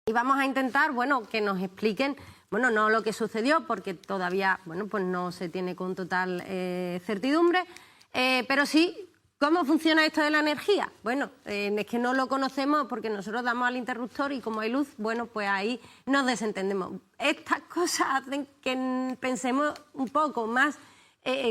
Y vamos a intentar, bueno, que nos expliquen, bueno, no lo que sucedió, porque todavía, bueno, pues no se tiene con total certidumbre, pero sí cómo funciona esto de la energía. Bueno, es que no lo conocemos porque nosotros damos al interruptor y como hay luz, bueno, pues ahí nos desentendemos. Estas cosas hacen que pensemos un poco más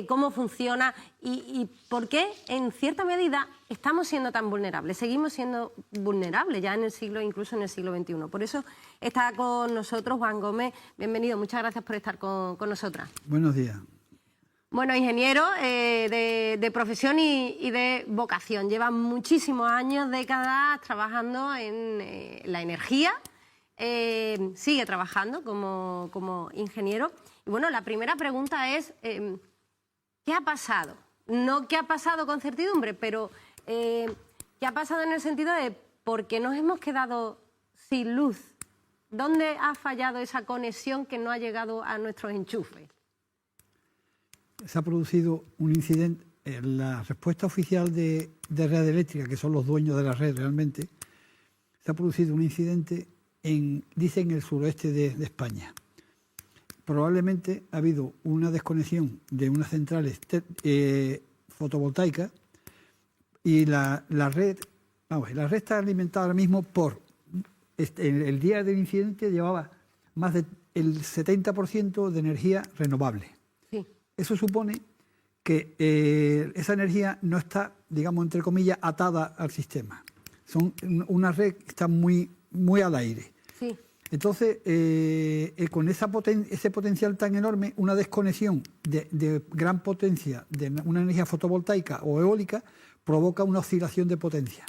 cómo funciona y por qué, en cierta medida, estamos siendo tan vulnerables. Seguimos siendo vulnerables ya en el siglo, incluso en el siglo XXI. Por eso está con nosotros Juan Gómez. Bienvenido, muchas gracias por estar con nosotras. Buenos días. Bueno, ingeniero de profesión y de vocación. Lleva muchísimos años, décadas, trabajando en la energía. Sigue trabajando como ingeniero. Y bueno, la primera pregunta es... ¿qué ha pasado? No qué ha pasado con certidumbre, pero ¿qué ha pasado en el sentido de por qué nos hemos quedado sin luz? ¿Dónde ha fallado esa conexión que no ha llegado a nuestros enchufes? Se ha producido un incidente. La respuesta oficial de Red Eléctrica, que son los dueños de la red realmente, se ha producido un incidente dicen, el suroeste de España. Probablemente ha habido una desconexión de unas centrales fotovoltaicas y la red está alimentada ahora mismo por... el día del incidente llevaba más del 70% de energía renovable. Sí. Eso supone que esa energía no está, digamos, entre comillas, atada al sistema. Son una red que está muy, muy al aire. Sí. Entonces, con ese potencial tan enorme, una desconexión de gran potencia de una energía fotovoltaica o eólica provoca una oscilación de potencia.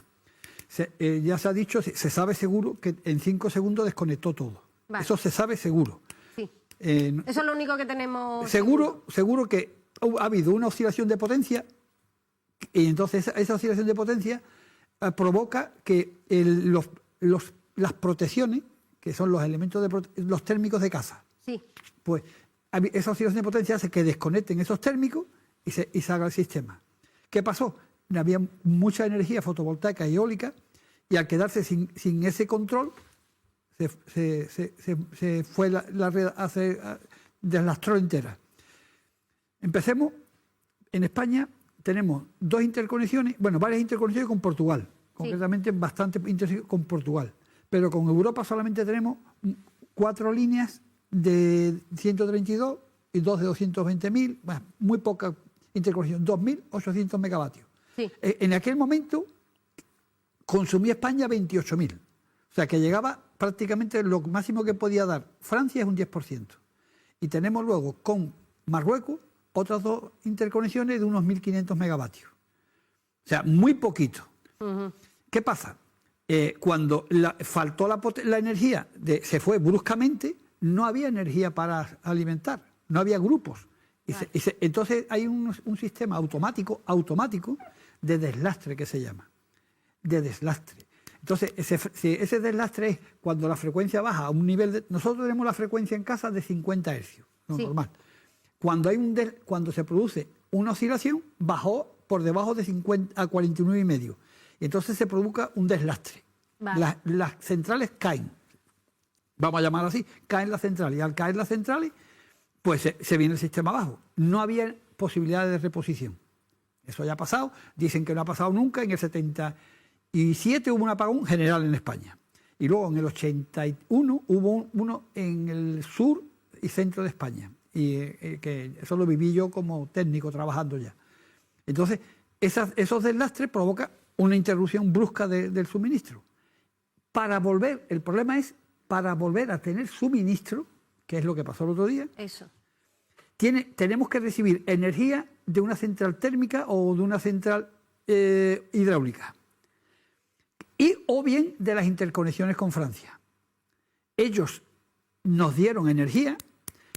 Ya se ha dicho, se sabe seguro que en 5 segundos desconectó todo. Vale. Eso se sabe seguro. Sí. Eso es lo único que tenemos... Seguro que ha habido una oscilación de potencia y entonces esa oscilación de potencia provoca que las protecciones, que son los elementos los térmicos de casa. Sí. Pues esa oscilación de potencia hace que desconecten esos térmicos y se haga el sistema. ¿Qué pasó? Había mucha energía fotovoltaica y eólica y al quedarse sin ese control se fue la red, deslastró entera. Empecemos. En España tenemos varias interconexiones con Portugal, concretamente bastante interconexiones con Portugal. Pero con Europa solamente tenemos 4 líneas de 132 y 2 de 220.000, bueno, muy poca interconexión, 2.800 megavatios. Sí. En aquel momento consumía España 28.000, o sea que llegaba prácticamente lo máximo que podía dar. Francia es un 10%. Y tenemos luego con Marruecos otras 2 interconexiones de unos 1.500 megavatios. O sea, muy poquito. Uh-huh. ¿Qué pasa? Cuando faltó la energía, se fue bruscamente, no había energía para alimentar, no había grupos. Vale. Entonces hay un sistema automático de deslastre que se llama, de deslastre. Entonces ese deslastre es cuando la frecuencia baja a un nivel nosotros tenemos la frecuencia en casa de 50 hercios, normal. Cuando se produce una oscilación, bajó por debajo de 50 a 49,5. Y entonces se provoca un deslastre. Vale. Las centrales caen, vamos a llamar así, caen las centrales. Y al caer las centrales, pues se viene el sistema abajo. No había posibilidad de reposición. Eso ya ha pasado. Dicen que no ha pasado nunca. En el 77 hubo un apagón general en España. Y luego en el 81 hubo uno en el sur y centro de España. Y que eso lo viví yo como técnico trabajando ya. Entonces, esos deslastres provocan una interrupción brusca del suministro. El problema es, para volver a tener suministro, que es lo que pasó el otro día, tenemos que recibir energía de una central térmica o de una central hidráulica. O bien de las interconexiones con Francia. Ellos nos dieron energía,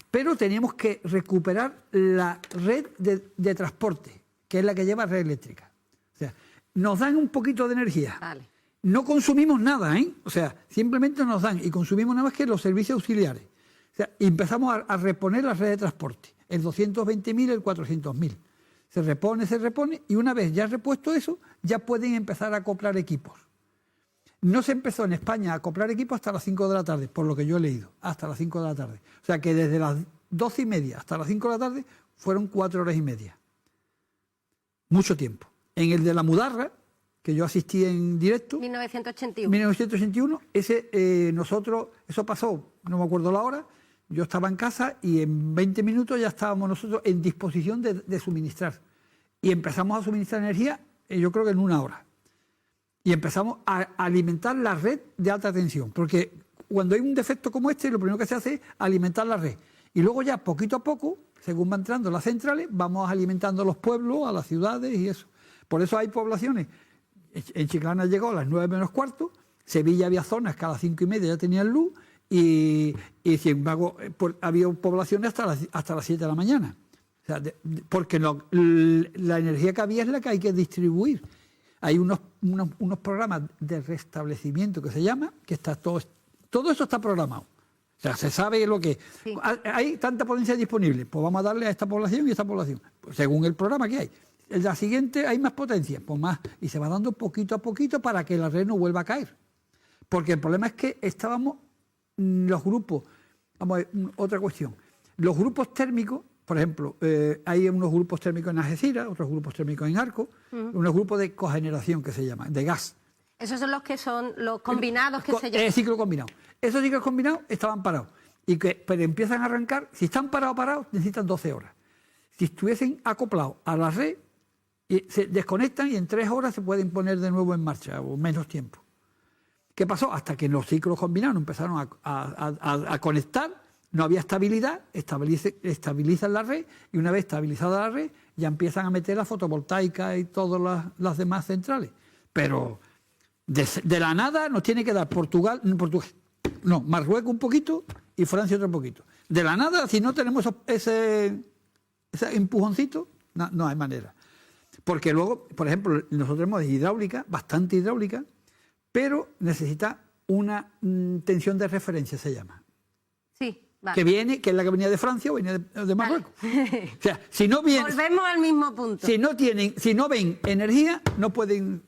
pero teníamos que recuperar la red de transporte, que es la que lleva Red Eléctrica. O sea, nos dan un poquito de energía. Vale. No consumimos nada, O sea, simplemente nos dan y consumimos nada más que los servicios auxiliares. O sea, y empezamos a reponer la red de transporte, el 220.000, el 400.000. Se repone y una vez ya repuesto eso, ya pueden empezar a acoplar equipos. No se empezó en España a acoplar equipos hasta las 5 de la tarde, por lo que yo he leído, hasta las 5 de la tarde. O sea que desde las 12:30 hasta las 5 de la tarde fueron 4 horas y media. Mucho tiempo. En el de la Mudarra, que yo asistí en directo, 1981, eso pasó, no me acuerdo la hora, yo estaba en casa y en 20 minutos ya estábamos nosotros en disposición de suministrar. Y empezamos a suministrar energía, yo creo que en 1 hora. Y empezamos a alimentar la red de alta tensión, porque cuando hay un defecto como este, lo primero que se hace es alimentar la red. Y luego ya, poquito a poco, según van entrando las centrales, vamos alimentando a los pueblos, a las ciudades y eso. Por eso hay poblaciones. En Chiclana llegó a las 9 menos cuarto, Sevilla había zonas que a las 5:30 ya tenían luz, y sin embargo había poblaciones hasta las 7 de la mañana. O sea, porque la energía que había es la que hay que distribuir. Hay unos programas de restablecimiento que se llama, que está todo eso está programado. O sea, se sabe lo que... Sí. Hay tanta potencia disponible, pues vamos a darle a esta población y a esta población, pues según el programa que hay. En la siguiente hay más potencia, pues más, y se va dando poquito a poquito para que la red no vuelva a caer. Porque el problema es que estábamos los grupos... Vamos a ver, otra cuestión. Los grupos térmicos, por ejemplo, hay unos grupos térmicos en Algeciras, otros grupos térmicos en Arco, unos grupos de cogeneración que se llaman, de gas. Esos son los que son los combinados que se llaman. Ciclo combinado. Esos ciclos combinados estaban parados. Pero empiezan a arrancar, si están parados, necesitan 12 horas. Si estuviesen acoplados a la red, se desconectan y en 3 horas se pueden poner de nuevo en marcha, o menos tiempo. ¿Qué pasó? Hasta que los ciclos combinados empezaron a conectar, no había estabilidad, estabilizan la red, y una vez estabilizada la red, ya empiezan a meter la fotovoltaica y todas las demás centrales. Pero de la nada nos tiene que dar Marruecos un poquito y Francia otro poquito. De la nada, si no tenemos ese empujoncito, no hay manera. Porque luego, por ejemplo, nosotros tenemos hidráulica, bastante hidráulica, pero necesita una tensión de referencia, se llama. Sí. Vale. Que es la que venía de Francia o venía de Marruecos. Vale. O sea, si no viene, volvemos al mismo punto. Si no ven energía, no pueden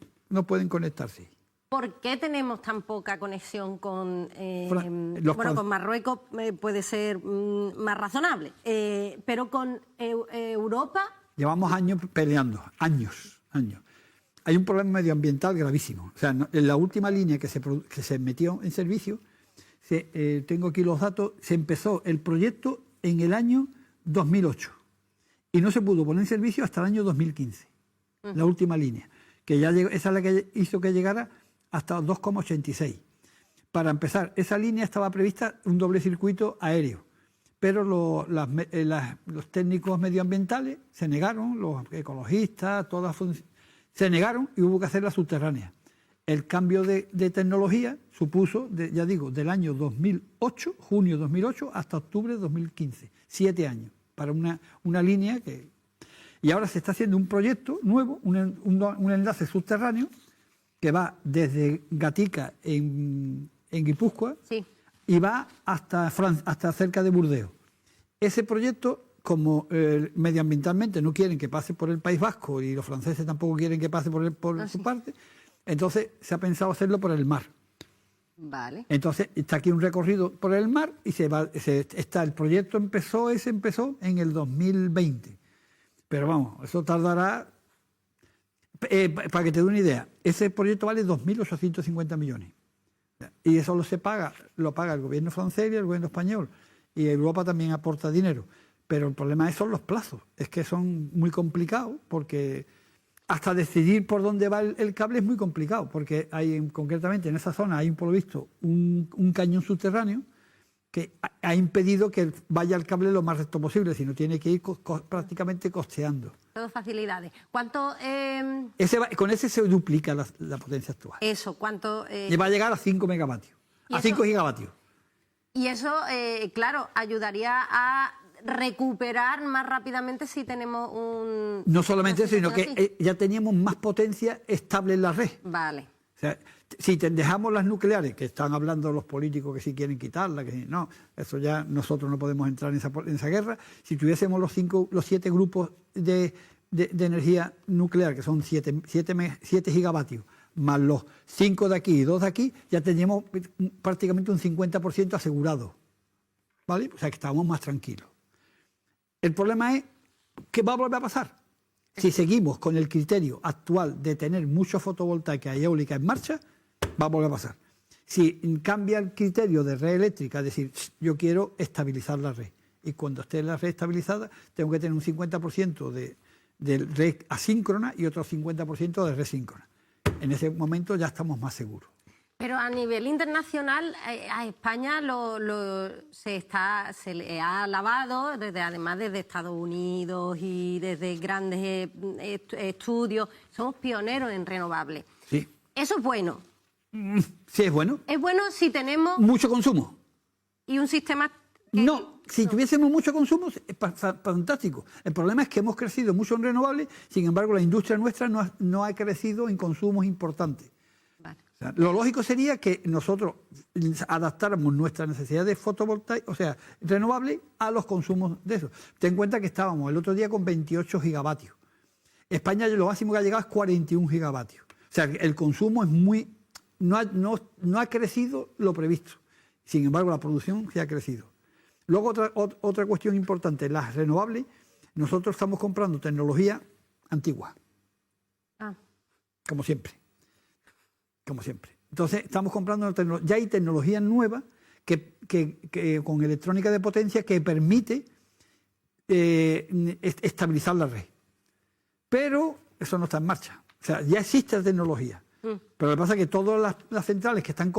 conectarse. ¿Por qué tenemos tan poca conexión con con Marruecos? Puede ser más razonable, pero con Europa... Llevamos años peleando, años. Hay un problema medioambiental gravísimo. O sea, en la última línea que se metió en servicio, tengo aquí los datos, se empezó el proyecto en el año 2008 y no se pudo poner en servicio hasta el año 2015, la última línea, que ya llegó, esa es la que hizo que llegara hasta 2,86. Para empezar, esa línea estaba prevista un doble circuito aéreo, pero los técnicos medioambientales se negaron, los ecologistas, se negaron y hubo que hacerla subterránea. El cambio de tecnología supuso, ya digo, del año 2008, junio 2008, hasta octubre de 2015. 7 años para una línea que... Y ahora se está haciendo un proyecto nuevo, un enlace subterráneo, que va desde Gatica en Guipúzcoa, sí, y va hasta cerca de Burdeos. Ese proyecto, como medioambientalmente no quieren que pase por el País Vasco y los franceses tampoco quieren que pase por su parte... Entonces se ha pensado hacerlo por el mar. Vale. Entonces está aquí un recorrido por el mar y el proyecto empezó en el 2020. Pero vamos, eso tardará. Para que te dé una idea, ese proyecto vale 2.850 millones. Y eso lo paga el gobierno francés y el gobierno español. Y Europa también aporta dinero. Pero el problema son los plazos. Es que son muy complicados porque... Hasta decidir por dónde va el cable es muy complicado, porque concretamente en esa zona hay, por lo visto, un cañón subterráneo que ha impedido que vaya el cable lo más recto posible, sino tiene que ir prácticamente costeando. Todo facilidades. ¿Cuánto...? Con ese se duplica la potencia actual. Eso, ¿cuánto...? Y va a llegar a 5 megavatios, a 5 gigavatios. Y eso, claro, ayudaría a recuperar más rápidamente si tenemos un... No solamente eso, sino que ya teníamos más potencia estable en la red. Vale. O sea, si dejamos las nucleares, que están hablando los políticos que si quieren quitarlas, que no, eso ya nosotros no podemos entrar en esa guerra. Si tuviésemos los 7 grupos de energía nuclear, que son 7 gigavatios, más los 5 de aquí y 2 de aquí, ya teníamos prácticamente un 50% asegurado. ¿Vale? O sea que estábamos más tranquilos. El problema es, ¿qué va a volver a pasar? Si seguimos con el criterio actual de tener mucho fotovoltaica y eólica en marcha, va a volver a pasar. Si cambia el criterio de red eléctrica, es decir, yo quiero estabilizar la red, y cuando esté la red estabilizada, tengo que tener un 50% de red asíncrona y otro 50% de red síncrona. En ese momento ya estamos más seguros. Pero a nivel internacional, a España se le ha alabado, además desde Estados Unidos y desde grandes estudios. Somos pioneros en renovables. Sí. ¿Eso es bueno? Sí, es bueno. Es bueno si tenemos... Mucho consumo. Y un sistema... No, si tuviésemos mucho consumo, es fantástico. El problema es que hemos crecido mucho en renovables, sin embargo la industria nuestra no ha crecido en consumos importantes. Vale. O sea, lo lógico sería que nosotros adaptáramos nuestras necesidades fotovoltaicas, o sea, renovables, a los consumos de eso. Ten en cuenta que estábamos el otro día con 28 gigavatios. España lo máximo que ha llegado es 41 gigavatios. O sea, el consumo es muy... No ha crecido lo previsto. Sin embargo, la producción sí ha crecido. Luego, otra cuestión importante, las renovables, nosotros estamos comprando tecnología antigua. Como siempre. Como siempre. Entonces, estamos comprando, ya hay tecnologías nuevas que con electrónica de potencia que permite estabilizar la red. Pero eso no está en marcha. O sea, ya existe la tecnología. Pero lo que pasa es que todas las centrales que están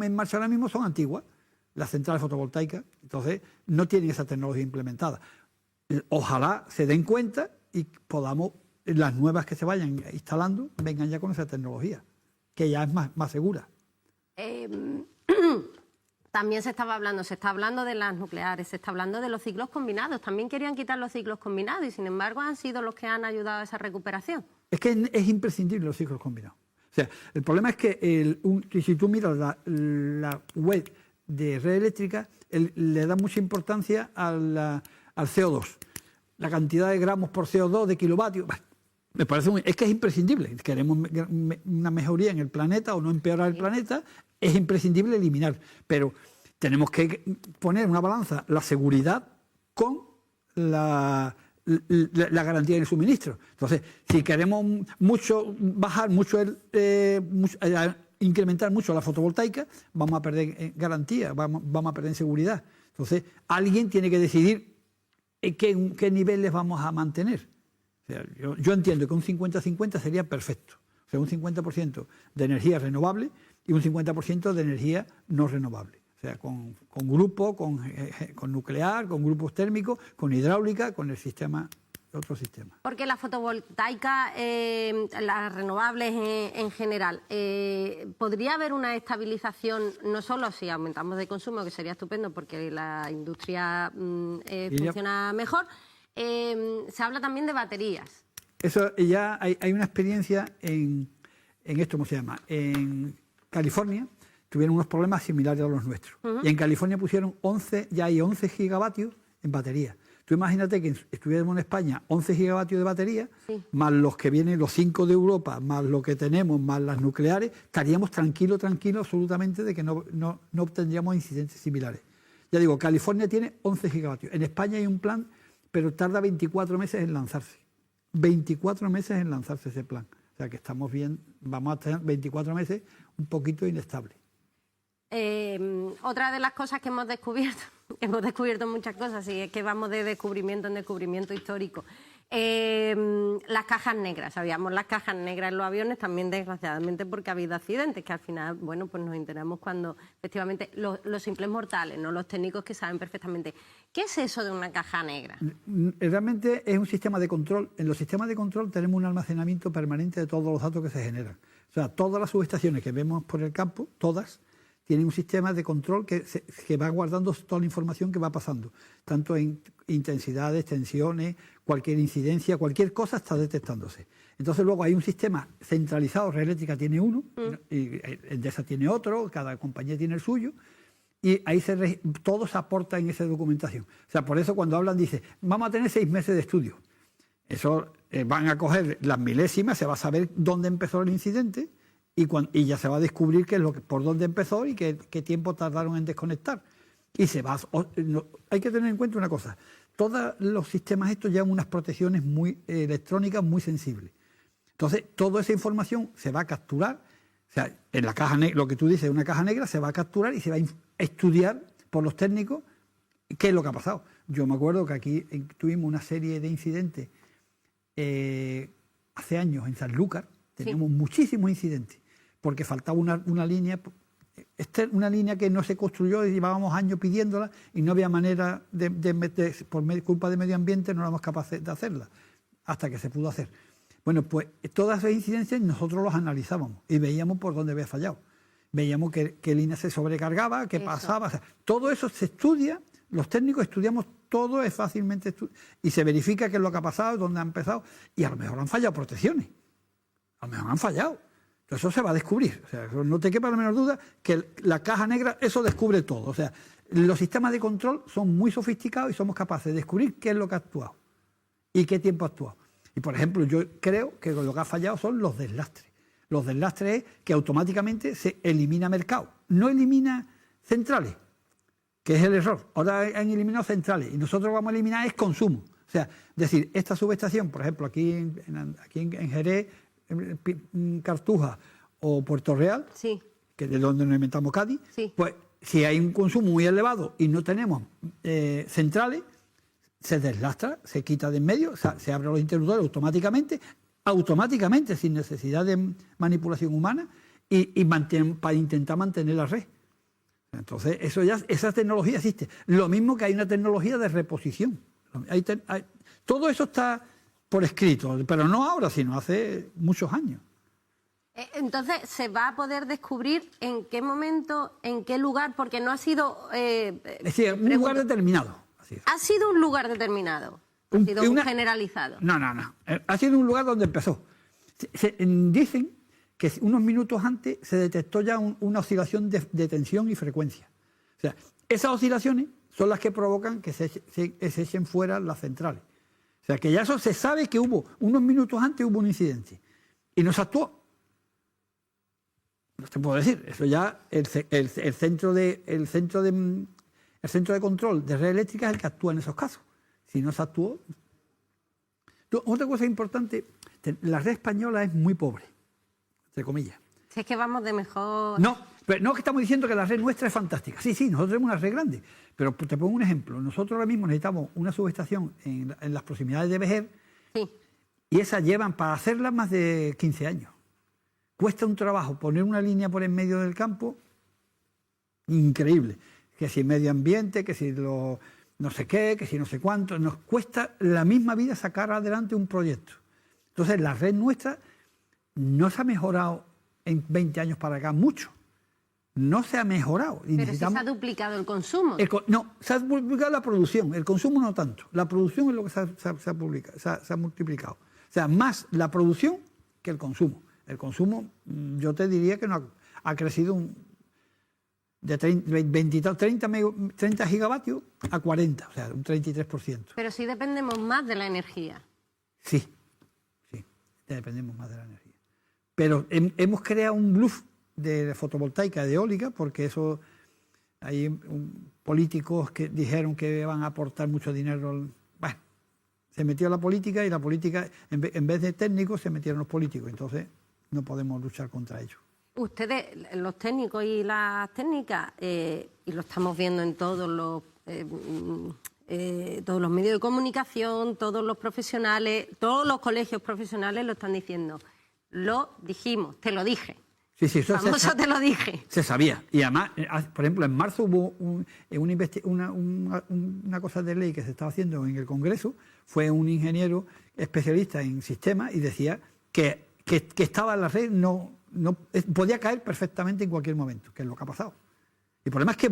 en marcha ahora mismo son antiguas, las centrales fotovoltaicas, entonces no tienen esa tecnología implementada. Ojalá se den cuenta y podamos, las nuevas que se vayan instalando, vengan ya con esa tecnología, que ya es más segura. También se está hablando de las nucleares, se está hablando de los ciclos combinados. También querían quitar los ciclos combinados y, sin embargo, han sido los que han ayudado a esa recuperación. Es que es imprescindible los ciclos combinados. O sea, el problema es que si tú miras la web de red eléctrica, le da mucha importancia al CO2. La cantidad de gramos por CO2 de kilovatios. Me parece es que es imprescindible. Queremos una mejoría en el planeta o no empeorar el planeta, es imprescindible eliminar. Pero tenemos que poner una balanza la seguridad con la garantía del suministro. Entonces, si queremos incrementar mucho la fotovoltaica, vamos a perder garantía, vamos a perder seguridad. Entonces, alguien tiene que decidir qué niveles vamos a mantener. O sea, yo entiendo que un 50-50 sería perfecto. O sea, un 50% de energía renovable y un 50% de energía no renovable. O sea, con grupo, con nuclear, con grupos térmicos, con hidráulica, con el sistema, otro sistema. Porque la fotovoltaica, las renovables en general, ¿podría haber una estabilización, no solo si aumentamos de consumo, que sería estupendo porque la industria funciona mejor? Se habla también de baterías. Eso ya hay una experiencia en esto, ¿cómo se llama? En California tuvieron unos problemas similares a los nuestros. Y en California pusieron ya hay 11 gigavatios en batería. Tú imagínate que estuviéramos en España 11 gigavatios de batería, sí, más los que vienen, los 5 de Europa, más lo que tenemos, más las nucleares, estaríamos tranquilos absolutamente de que no obtendríamos incidentes similares. Ya digo, California tiene 11 gigavatios. En España hay un plan, pero tarda 24 meses en lanzarse. 24 meses en lanzarse ese plan. O sea que estamos bien, vamos a tener 24 meses un poquito inestable. Otra de las cosas que hemos descubierto muchas cosas, y es que vamos de descubrimiento en descubrimiento histórico. Las cajas negras, sabíamos las cajas negras en los aviones, también desgraciadamente porque ha habido accidentes, que al final, bueno, pues nos enteramos cuando efectivamente los simples mortales, no los técnicos que saben perfectamente. ¿Qué es eso de una caja negra? Realmente es un sistema de control. En los sistemas de control tenemos un almacenamiento permanente de todos los datos que se generan. O sea, todas las subestaciones que vemos por el campo, todas, tienen un sistema de control que va guardando toda la información que va pasando, tanto en intensidades, tensiones, cualquier incidencia, cualquier cosa está detectándose. Entonces luego hay un sistema centralizado, Red Eléctrica tiene uno, y Endesa tiene otro, cada compañía tiene el suyo, y ahí todos aportan esa documentación. O sea, por eso cuando hablan dice, vamos a tener 6 meses de estudio. Eso van a coger las milésimas, se va a saber dónde empezó el incidente, y ya se va a descubrir qué es por dónde empezó y qué tiempo tardaron en desconectar. Y hay que tener en cuenta una cosa, todos los sistemas estos llevan unas protecciones muy electrónicas muy sensibles. Entonces, toda esa información se va a capturar, o sea, en la caja negra, lo que tú dices, una caja negra se va a capturar y se va a estudiar por los técnicos qué es lo que ha pasado. Yo me acuerdo que aquí tuvimos una serie de incidentes hace años en Sanlúcar, teníamos muchísimos incidentes, porque faltaba una línea, una línea que no se construyó y llevábamos años pidiéndola y no había manera por culpa de medio ambiente no éramos capaces de hacerla, hasta que se pudo hacer. Bueno, pues todas esas incidencias nosotros los analizábamos y veíamos por dónde había fallado. Veíamos qué línea se sobrecargaba, qué pasaba. O sea, todo eso se estudia, los técnicos estudiamos todo, es fácilmente y se verifica qué es lo que ha pasado, dónde ha empezado, y a lo mejor han fallado protecciones. A lo mejor han fallado. Entonces eso se va a descubrir. O sea, no te quepa la menor duda que la caja negra, eso descubre todo. O sea, los sistemas de control son muy sofisticados y somos capaces de descubrir qué es lo que ha actuado y qué tiempo ha actuado. Y, por ejemplo, yo creo que lo que ha fallado son los deslastres. Los deslastres es que automáticamente se elimina mercado. No elimina centrales, que es el error. Ahora han eliminado centrales y nosotros vamos a eliminar es consumo. O sea, decir, esta subestación, por ejemplo, aquí en Jerez, en Cartuja o Puerto Real, sí, que es de donde nos inventamos Cádiz, sí, pues si hay un consumo muy elevado y no tenemos centrales, se deslastra, se quita de en medio, se abren los interruptores automáticamente, sin necesidad de manipulación humana, para intentar mantener la red. Entonces, esa tecnología existe. Lo mismo que hay una tecnología de reposición. Todo eso está por escrito, pero no ahora, sino hace muchos años. Entonces, ¿se va a poder descubrir en qué momento, en qué lugar? Porque no ha sido... es decir, un lugar determinado. ¿Ha sido un lugar determinado? ¿Ha sido un generalizado? No. Ha sido un lugar donde empezó. Dicen que unos minutos antes se detectó ya una oscilación de tensión y frecuencia. O sea, esas oscilaciones son las que provocan que se echen fuera las centrales. O sea, que ya eso se sabe que unos minutos antes hubo un incidente y no se actuó. No te puedo decir. Eso ya el centro de control de red eléctrica es el que actúa en esos casos. Si no se actuó... Otra cosa importante, la red española es muy pobre, entre comillas. Si es que vamos de mejor... No, pero no que estamos diciendo que la red nuestra es fantástica. Sí, nosotros tenemos una red grande. Pero te pongo un ejemplo. Nosotros ahora mismo necesitamos una subestación en las proximidades de Vejer, sí, y esas llevan para hacerlas más de 15 años. Cuesta un trabajo poner una línea por en medio del campo increíble. Que si medio ambiente, que si no sé qué, que si no sé cuánto. Nos cuesta la misma vida sacar adelante un proyecto. Entonces, la red nuestra no se ha mejorado en 20 años para acá mucho. No se ha mejorado. Y pero si se ha duplicado el consumo. No, se ha duplicado la producción, el consumo no tanto. La producción es lo que se ha multiplicado. O sea, más la producción que el consumo. El consumo, yo te diría que no ha crecido de 30 gigavatios a 40, o sea, un 33%. Pero sí dependemos más de la energía. Sí, dependemos más de la energía. Pero hemos creado un bluff de fotovoltaica, de eólica, porque eso hay políticos que dijeron que van a aportar mucho dinero. Bueno, se metió la política y la política, en vez de técnicos, se metieron los políticos. Entonces, no podemos luchar contra ellos. Ustedes, los técnicos y las técnicas, y lo estamos viendo en todos los medios de comunicación, todos los profesionales, todos los colegios profesionales lo están diciendo. Lo dijimos, te lo dije. Sí, eso te lo dije. Se sabía. Y además, por ejemplo, en marzo hubo una cosa de ley que se estaba haciendo en el Congreso. Fue un ingeniero especialista en sistemas y decía que estaba en la red, podía caer perfectamente en cualquier momento, que es lo que ha pasado. El problema es que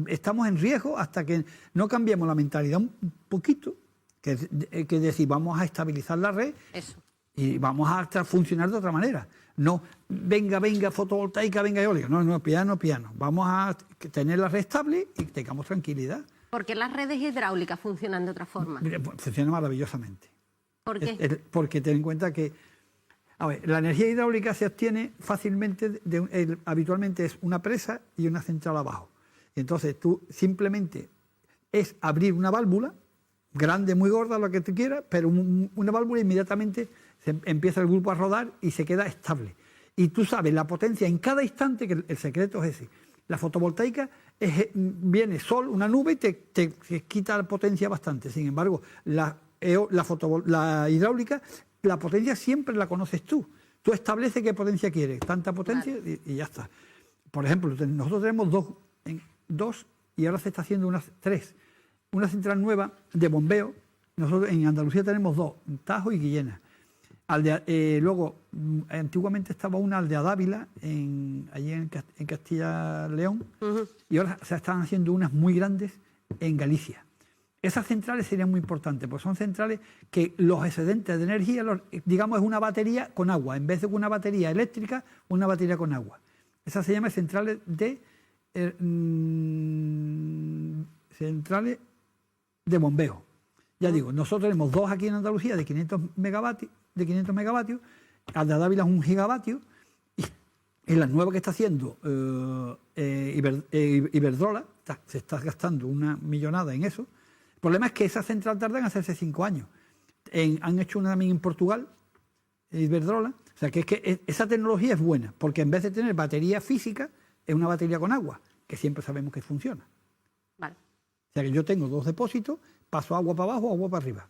estamos en riesgo hasta que no cambiemos la mentalidad un poquito, que decir, vamos a estabilizar la red. Eso. Y vamos a funcionar de otra manera. No, venga, fotovoltaica, venga eólica. No, piano. Vamos a tener la red estable y tengamos tranquilidad. ¿Por qué las redes hidráulicas funcionan de otra forma? Funcionan maravillosamente. ¿Por qué? Porque ten en cuenta que A ver, la energía hidráulica se obtiene fácilmente, habitualmente es una presa y una central abajo. Y entonces tú simplemente es abrir una válvula, grande, muy gorda, lo que tú quieras, pero una válvula inmediatamente empieza el grupo a rodar y se queda estable. Y tú sabes la potencia en cada instante, que el secreto es ese. La fotovoltaica viene sol, una nube y te quita la potencia bastante. Sin embargo, la hidráulica, la potencia siempre la conoces tú. Tú estableces qué potencia quieres, tanta potencia y ya está. Por ejemplo, nosotros tenemos dos y ahora se está haciendo tres. Una central nueva de bombeo. Nosotros en Andalucía tenemos dos, Tajo y Guillena. Luego, antiguamente estaba una Aldea Dávila, allí en Castilla-León, y ahora se están haciendo unas muy grandes en Galicia. Esas centrales serían muy importantes, porque son centrales que los excedentes de energía, digamos, es una batería con agua, en vez de una batería eléctrica, una batería con agua. Esas se llaman centrales de bombeo. Ya digo, nosotros tenemos dos aquí en Andalucía de 500 megavatios, Aldea Dávila es 1 gigavatio, y en la nueva que está haciendo Iberdrola, se está gastando una millonada en eso. El problema es que esa central tarda en hacerse 5 años. Han hecho una también en Portugal, Iberdrola, o sea que esa tecnología es buena, porque en vez de tener batería física, es una batería con agua, que siempre sabemos que funciona. Vale. O sea que yo tengo 2 depósitos, paso agua para abajo, agua para arriba.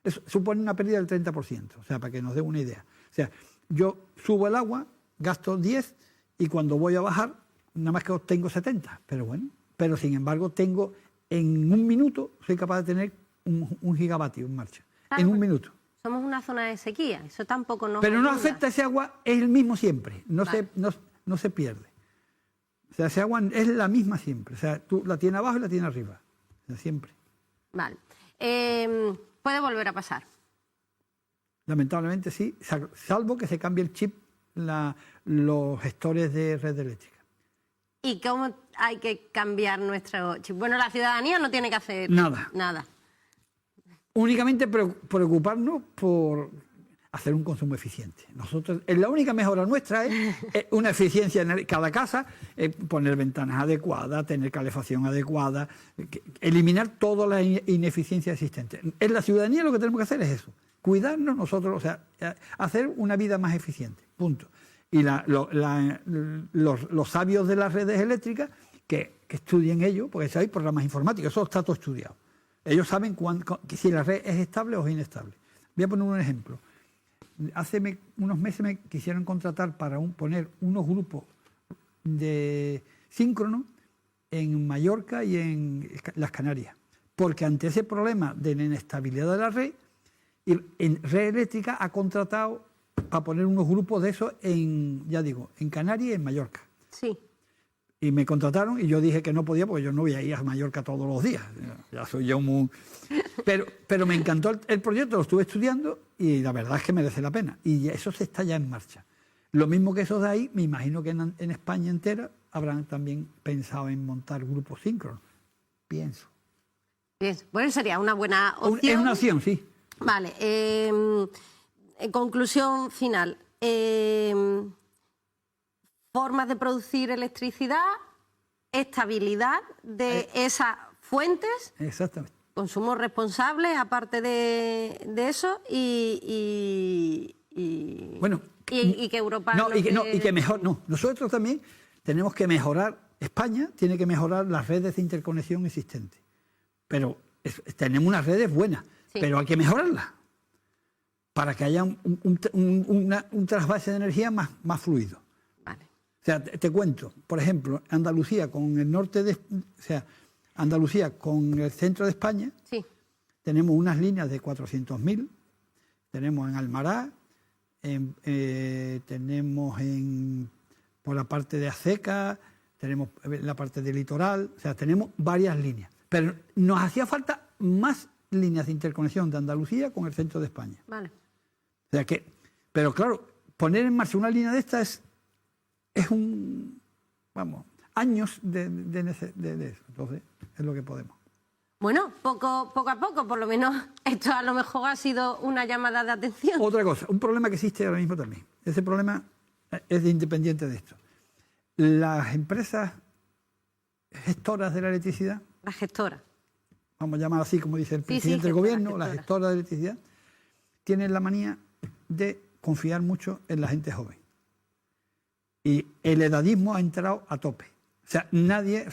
Eso supone una pérdida del 30%, o sea, para que nos dé una idea. O sea, yo subo el agua, gasto 10 y cuando voy a bajar, nada más que obtengo 70. Pero bueno, pero sin embargo tengo, en 1 minuto, soy capaz de tener un gigavatio en marcha. En 1 minuto. Somos una zona de sequía, eso tampoco nos Pero ayuda. no afecta ese agua, es el mismo siempre, no se pierde. O sea, ese agua es la misma siempre. O sea, tú la tienes abajo y la tienes arriba. O sea, siempre. Vale. ¿Puede volver a pasar? Lamentablemente sí, salvo que se cambie el chip, los gestores de red eléctrica. ¿Y cómo hay que cambiar nuestro chip? Bueno, la ciudadanía no tiene que hacer nada. Únicamente preocuparnos por hacer un consumo eficiente. Nosotros, la única mejora nuestra es una eficiencia en cada casa, poner ventanas adecuadas, tener calefacción adecuada, eliminar todas las ineficiencias existentes. En la ciudadanía lo que tenemos que hacer es eso, cuidarnos nosotros, o sea, hacer una vida más eficiente, punto. Y los sabios de las redes eléctricas que estudien ello, porque hay programas informáticos, eso está todo estudiado. Ellos saben si la red es estable o es inestable. Voy a poner un ejemplo. Hace unos meses me quisieron contratar para poner unos grupos de síncrono en Mallorca y en las Canarias. Porque ante ese problema de la inestabilidad de la red, en Red Eléctrica ha contratado para poner unos grupos de esos en Canarias y en Mallorca. Sí. Y me contrataron y yo dije que no podía porque yo no voy a ir a Mallorca todos los días. Ya soy yo muy... Pero me encantó el proyecto, lo estuve estudiando y la verdad es que merece la pena. Y eso se está ya en marcha. Lo mismo que esos de ahí, me imagino que en España entera habrán también pensado en montar grupos síncronos. Pienso. Bien, bueno, sería una buena opción. Es una opción, sí. Vale. En conclusión final. Formas de producir electricidad, estabilidad de esas fuentes. Exactamente. Consumo responsable, aparte de eso, y que Europa... Nosotros también tenemos que mejorar, España tiene que mejorar las redes de interconexión existentes. Pero tenemos unas redes buenas, sí, pero hay que mejorarlas para que haya un trasvase de energía más fluido. Vale. O sea, te cuento, por ejemplo, Andalucía con el norte Andalucía con el centro de España, sí, tenemos unas líneas de 400.000, tenemos en Almará, tenemos por la parte de Aceca, tenemos la parte del litoral, o sea, tenemos varias líneas. Pero nos hacía falta más líneas de interconexión de Andalucía con el centro de España. Vale. O sea que, pero claro, poner en marcha una línea de estas es años de eso. Entonces, es lo que podemos. Bueno, poco a poco, por lo menos esto a lo mejor ha sido una llamada de atención. Otra cosa, un problema que existe ahora mismo también. Ese problema es independiente de esto. Las empresas gestoras de la electricidad, La gestora. vamos a llamar así como dice el presidente del gobierno, las gestoras de electricidad, tienen la manía de confiar mucho en la gente joven. Y el edadismo ha entrado a tope. O sea, nadie,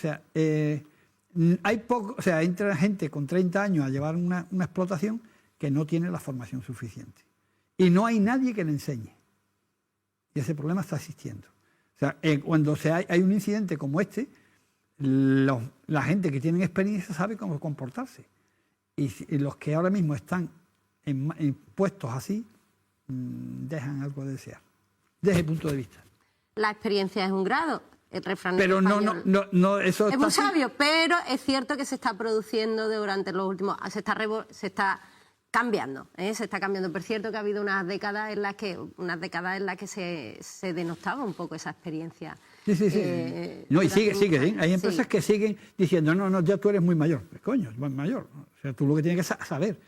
hay poco, entra gente con 30 años a llevar una explotación que no tiene la formación suficiente. Y no hay nadie que le enseñe. Y ese problema está existiendo. O sea, cuando hay un incidente como este, la gente que tiene experiencia sabe cómo comportarse. Y los que ahora mismo están en puestos así, dejan algo de desear, desde el punto de vista. La experiencia es un grado. El refrán pero no, eso es muy sabio, pero es cierto que se está produciendo durante los últimos... Se está cambiando, se está cambiando. Pero es cierto que ha habido unas décadas en las que se denostaba un poco esa experiencia. Sí. No, y sigue. Hay empresas que siguen diciendo, no, ya tú eres muy mayor. Coño, muy mayor. O sea, tú lo que tienes que saber.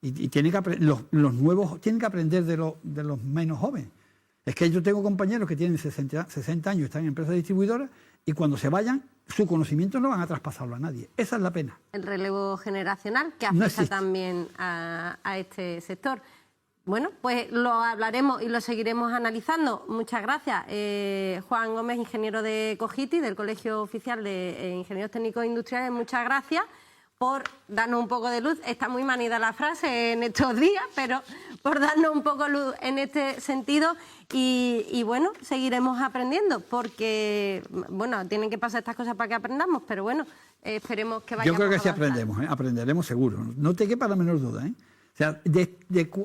Y tiene que los nuevos tienen que aprender de los menos jóvenes. Es que yo tengo compañeros que tienen 60 años, están en empresas distribuidoras y cuando se vayan, su conocimiento no van a traspasarlo a nadie. Esa es la pena. El relevo generacional que afecta también a este sector. Bueno, pues lo hablaremos y lo seguiremos analizando. Muchas gracias. Juan Gómez, ingeniero de Cogiti, del Colegio Oficial de Ingenieros Técnicos Industriales, muchas gracias por darnos un poco de luz. Está muy manida la frase en estos días, pero por darnos un poco de luz en este sentido. Y bueno, seguiremos aprendiendo, porque bueno, tienen que pasar estas cosas para que aprendamos, pero bueno, esperemos que vayamos. Yo creo que sí avanzando. aprenderemos seguro. No te quepa la menor duda, ¿eh? O sea,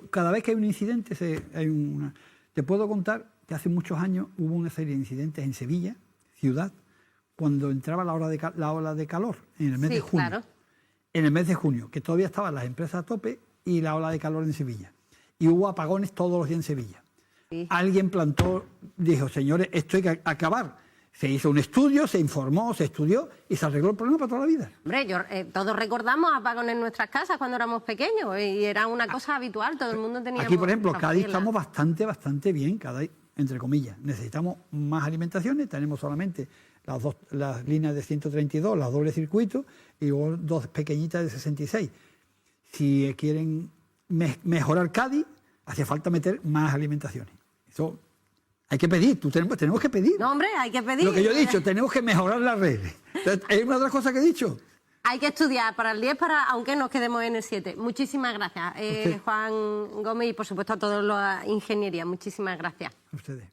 cada vez que hay un incidente, te puedo contar que hace muchos años hubo una serie de incidentes en Sevilla, ciudad, cuando entraba la ola de calor, en el mes de junio. Claro. En el mes de junio, que todavía estaban las empresas a tope y la ola de calor en Sevilla. Y hubo apagones todos los días en Sevilla. Sí. Alguien dijo, señores, esto hay que acabar. Se hizo un estudio, se informó, se estudió y se arregló el problema para toda la vida. Hombre, todos recordamos apagones en nuestras casas cuando éramos pequeños y era una cosa habitual, todo el mundo tenía... Aquí, por ejemplo, Cádiz estamos bastante bien, entre comillas. Necesitamos más alimentaciones, tenemos solamente las líneas de 132, las doble circuito, y luego dos pequeñitas de 66. Si quieren mejorar Cádiz, hace falta meter más alimentaciones. Eso hay que pedir, tenemos que pedir. No, hombre, hay que pedir. Lo que yo he dicho, tenemos que mejorar las redes. Es una de las cosas que he dicho. Hay que estudiar para el 10, aunque nos quedemos en el 7. Muchísimas gracias, Juan Gómez, y por supuesto a todos los ingeniería. Muchísimas gracias. A ustedes.